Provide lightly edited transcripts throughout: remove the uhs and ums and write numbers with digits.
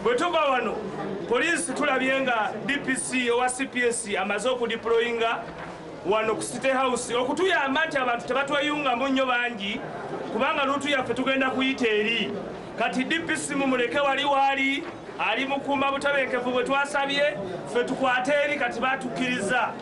Bwetuva wano poliisi tulabye nga DPC owa CPS amaze okudiployinga wano ku City House okutuyamba nti abantu tebatweyungamu nnyo bangi kubanga luutu yaffe tugenda kuyita eri kati DPC mumuleke wali waali ali mukuuma butabeekevu bwe twasabye ffe tukwate eri kati batukkiriza.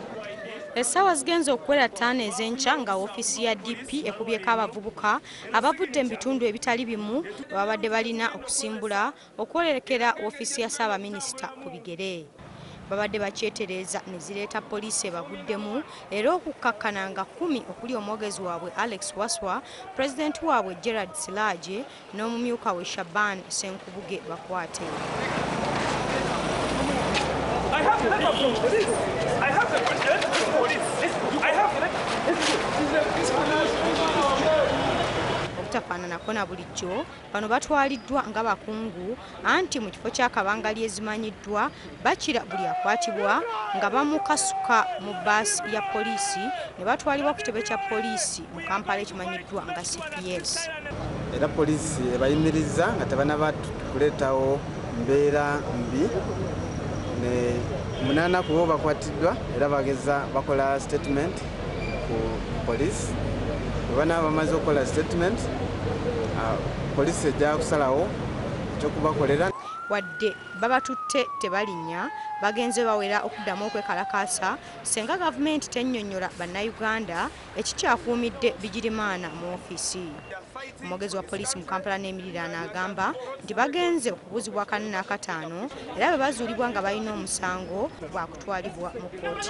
Essaawa zigenze okukwera 5 ez'enkya nga woofiisi ya DP ekubyeko abavubuka abavudde mu bitundu ebitali bimu babadde balina okusimbula okwolekera woofiisi ya Ssaabaminisita ku bigere. Babadde bakyetereeza ne zireeta poliisi ebavuddemu era okukkakkana nga 10 okuli omwogezi waabwe Alex Waswa, pulezidenti waabwe Gerard Silage n'omumyuka we Shaban Senkubuge bakwate. Obutafaananako na bulijjo bano batwaliddwa nga bakungu anti mu kifo ky'akabangali ezimanyiddwa bakira buli akwatibwa nga bamukasuka mu baasi ya poliisi ne batwalibwa ku kitebe kya poliisi mu Kampala ekimanyiddwa nga CPS. Era poliisi ebayimiriza nga tebanaba kuleetawo mbeera mbi ne 8 ku bo bakwatiddwa era bageza bakola statement ku poliisi. Bana bamaze okukola statement poliisi ejja kusalawo ekyokubakolera. Wadde babatutte tebalinnya bagenze bawera okuddamu okwekalakaasa senga gavumenti tennyonnyola bannayuganda ekikyakuumidde Bigirimaana mu ofiisi. Omwogezi wa poliisi mu Kampala n'emiriraano agamba nti bagenze okubuuzibwa 4 na 5 era bwe bazuulibwa nga balina omusango gwa kutwalibwa mu kkooti.